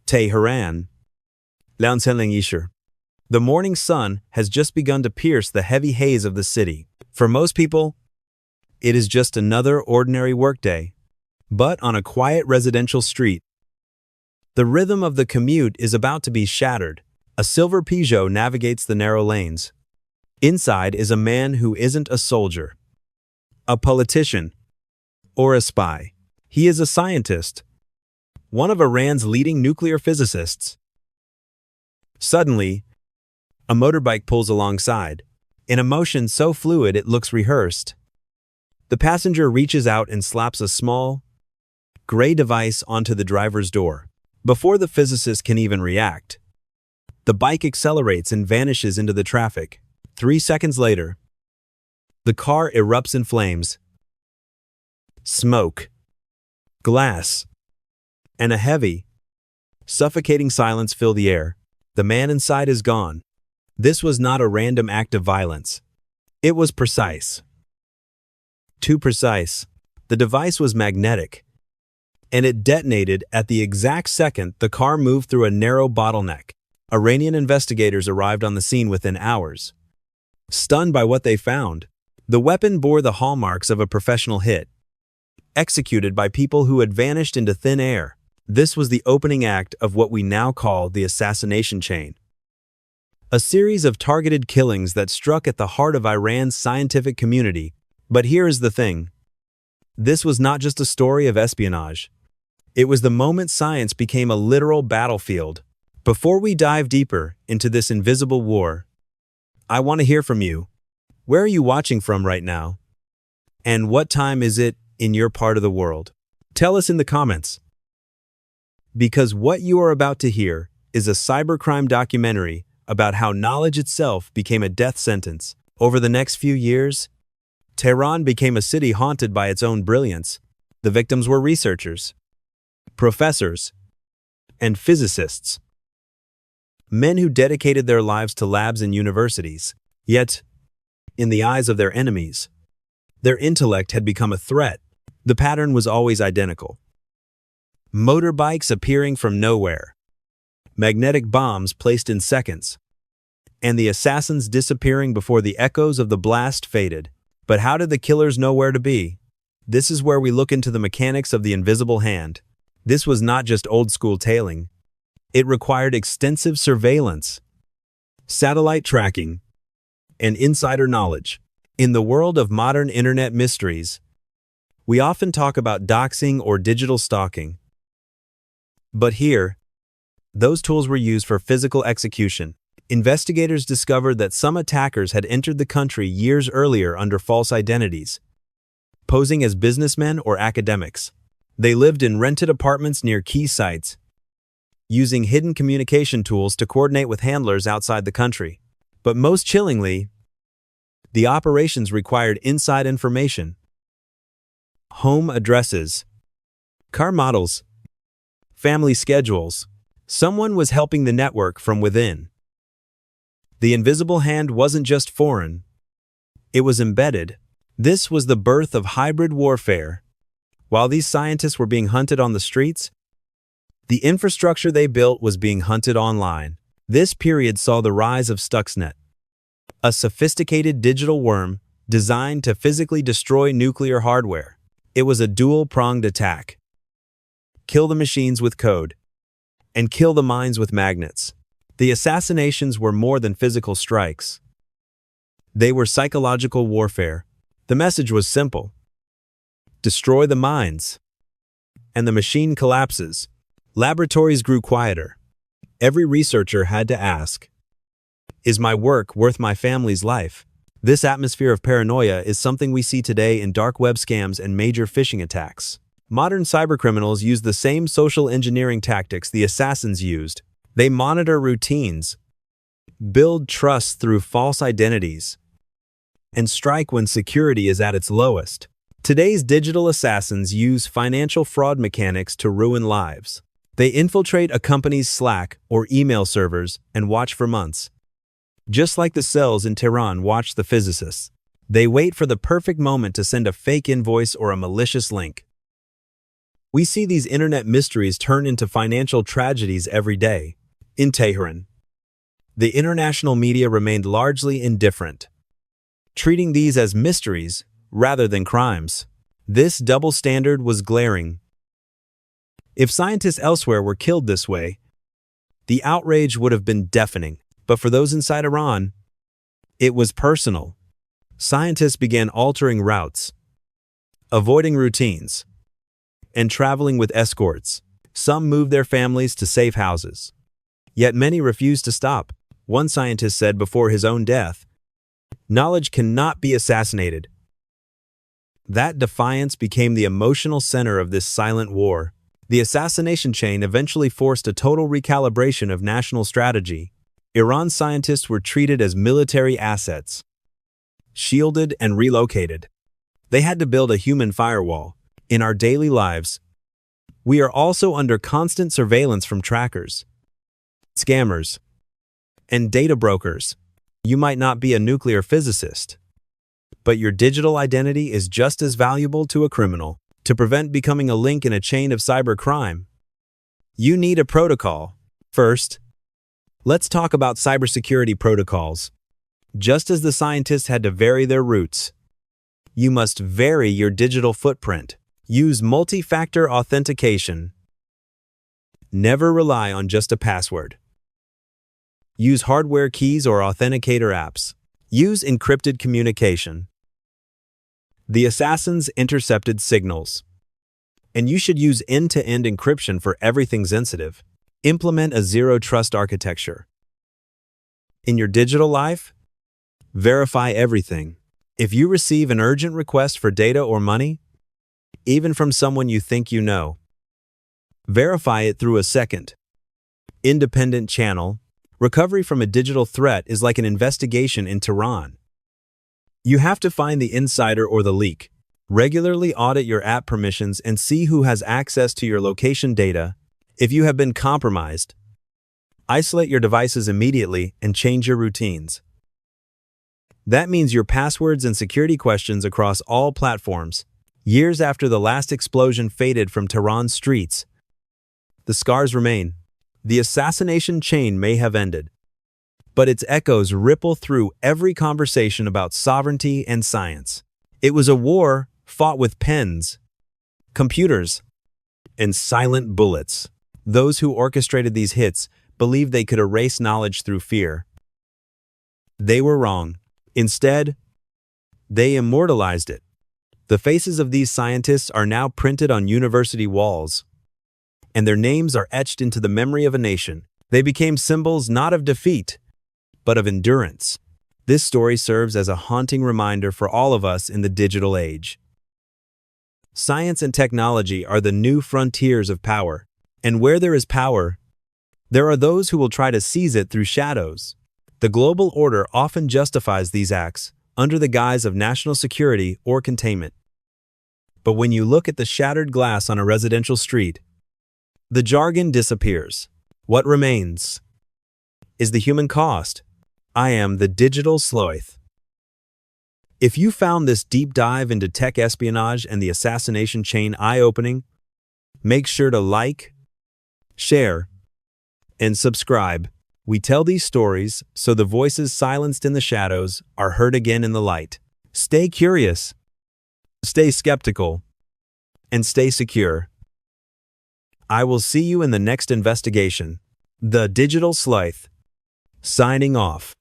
Tehran. The morning sun has just begun to pierce the heavy haze of the city. For most people, it is just another ordinary workday. But on a quiet residential street, the rhythm of the commute is about to be shattered. A silver Peugeot navigates the narrow lanes. Inside is a man who isn't a soldier, a politician, or a spy. He is a scientist, one of Iran's leading nuclear physicists. Suddenly, a motorbike pulls alongside, in a motion so fluid it looks rehearsed. The passenger reaches out and slaps a small, gray device onto the driver's door. Before the physicist can even react, the bike accelerates and vanishes into the traffic. 3 seconds later, the car erupts in flames. Smoke, glass, and a heavy, suffocating silence fill the air. The man inside is gone. This was not a random act of violence. It was precise. Too precise. The device was magnetic, and it detonated at the exact second the car moved through a narrow bottleneck. Iranian investigators arrived on the scene within hours. Stunned by what they found, the weapon bore the hallmarks of a professional hit, executed by people who had vanished into thin air. This was the opening act of what we now call the Assassination Chain, a series of targeted killings that struck at the heart of Iran's scientific community. But here is the thing. This was not just a story of espionage. It was the moment science became a literal battlefield. Before we dive deeper into this invisible war, I want to hear from you. Where are you watching from right now? And what time is it in your part of the world? Tell us in the comments. Because what you are about to hear is a cybercrime documentary about how knowledge itself became a death sentence. Over the next few years, Tehran became a city haunted by its own brilliance. The victims were researchers, professors, and physicists. Men who dedicated their lives to labs and universities. Yet, in the eyes of their enemies, their intellect had become a threat. The pattern was always identical. Motorbikes appearing from nowhere, magnetic bombs placed in seconds, and the assassins disappearing before the echoes of the blast faded. But how did the killers know where to be? This is where we look into the mechanics of the invisible hand. This was not just old-school tailing. It required extensive surveillance, satellite tracking, and insider knowledge. In the world of modern internet mysteries, we often talk about doxing or digital stalking. But here, those tools were used for physical execution. Investigators discovered that some attackers had entered the country years earlier under false identities, posing as businessmen or academics. They lived in rented apartments near key sites, using hidden communication tools to coordinate with handlers outside the country. But most chillingly, the operations required inside information: home addresses, car models, family schedules. Someone was helping the network from within. The invisible hand wasn't just foreign, it was embedded. This was the birth of hybrid warfare. While these scientists were being hunted on the streets, the infrastructure they built was being hunted online. This period saw the rise of Stuxnet, a sophisticated digital worm designed to physically destroy nuclear hardware. It was a dual-pronged attack. Kill the machines with code, and kill the minds with magnets. The assassinations were more than physical strikes. They were psychological warfare. The message was simple: destroy the minds, and the machine collapses. Laboratories grew quieter. Every researcher had to ask, is my work worth my family's life? This atmosphere of paranoia is something we see today in dark web scams and major phishing attacks. Modern cybercriminals use the same social engineering tactics the assassins used. They monitor routines, build trust through false identities, and strike when security is at its lowest. Today's digital assassins use financial fraud mechanics to ruin lives. They infiltrate a company's Slack or email servers and watch for months. Just like the cells in Tehran watched the physicists, they wait for the perfect moment to send a fake invoice or a malicious link. We see these internet mysteries turn into financial tragedies every day. In Tehran, the international media remained largely indifferent, treating these as mysteries rather than crimes. This double standard was glaring. If scientists elsewhere were killed this way, the outrage would have been deafening. But for those inside Iran, it was personal. Scientists began altering routes, avoiding routines, and traveling with escorts. Some moved their families to safe houses. Yet many refused to stop. One scientist said before his own death, "Knowledge cannot be assassinated." That defiance became the emotional center of this silent war. The assassination chain eventually forced a total recalibration of national strategy. Iran's scientists were treated as military assets, shielded and relocated. They had to build a human firewall. In our daily lives, we are also under constant surveillance from trackers, scammers, and data brokers. You might not be a nuclear physicist, but your digital identity is just as valuable to a criminal. To prevent becoming a link in a chain of cybercrime, you need a protocol. First, let's talk about cybersecurity protocols. Just as the scientists had to vary their routes, you must vary your digital footprint. Use multi-factor authentication. Never rely on just a password. Use hardware keys or authenticator apps. Use encrypted communication. The assassins intercepted signals, and you should use end-to-end encryption for everything sensitive. Implement a zero-trust architecture. In your digital life, verify everything. If you receive an urgent request for data or money, even from someone you think you know, verify it through a second, independent channel. Recovery from a digital threat is like an investigation in Tehran. You have to find the insider or the leak. Regularly audit your app permissions and see who has access to your location data. If you have been compromised, isolate your devices immediately and change your routines. That means your passwords and security questions across all platforms. Years after the last explosion faded from Tehran's streets, the scars remain. The assassination chain may have ended, but its echoes ripple through every conversation about sovereignty and science. It was a war fought with pens, computers, and silent bullets. Those who orchestrated these hits believed they could erase knowledge through fear. They were wrong. Instead, they immortalized it. The faces of these scientists are now printed on university walls, and their names are etched into the memory of a nation. They became symbols not of defeat, but of endurance. This story serves as a haunting reminder for all of us in the digital age. Science and technology are the new frontiers of power, and where there is power, there are those who will try to seize it through shadows. The global order often justifies these acts under the guise of national security or containment. But when you look at the shattered glass on a residential street, the jargon disappears. What remains is the human cost. I am the digital Sleuth. If you found this deep dive into tech espionage and the assassination chain eye-opening, make sure to like, share, and subscribe. We tell these stories so the voices silenced in the shadows are heard again in the light. Stay curious, stay skeptical, and stay secure. I will see you in the next investigation. The Digital Sleuth, signing off.